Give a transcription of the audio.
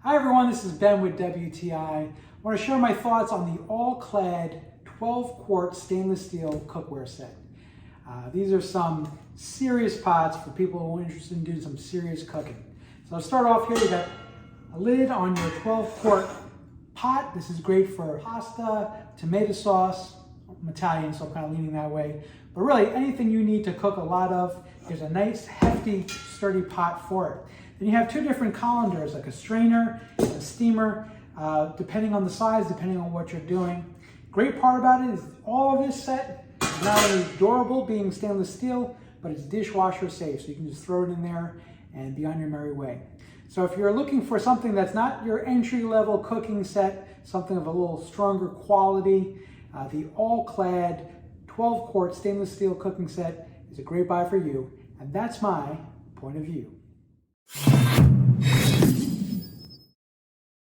Hi everyone, this is Ben with WTI. I want to share my thoughts on the All-Clad 12-quart stainless steel cookware set. These are some serious pots for people who are interested in doing some serious cooking. So I'll start off here. You got a lid on your 12-quart pot. This is great for pasta, tomato sauce. I'm Italian, so I'm kind of leaning that way. But really, anything you need to cook a lot of, there's a nice, hefty, sturdy pot for it. Then you have two different colanders, like a strainer and a steamer, depending on the size, depending on what you're doing. Great part about it is all of this set is not only durable, being stainless steel, but it's dishwasher safe, so you can just throw it in there and be on your merry way. So if you're looking for something that's not your entry-level cooking set, something of a little stronger quality, the All-Clad 12-quart stainless steel cooking set is a great buy for you, and that's my point of view.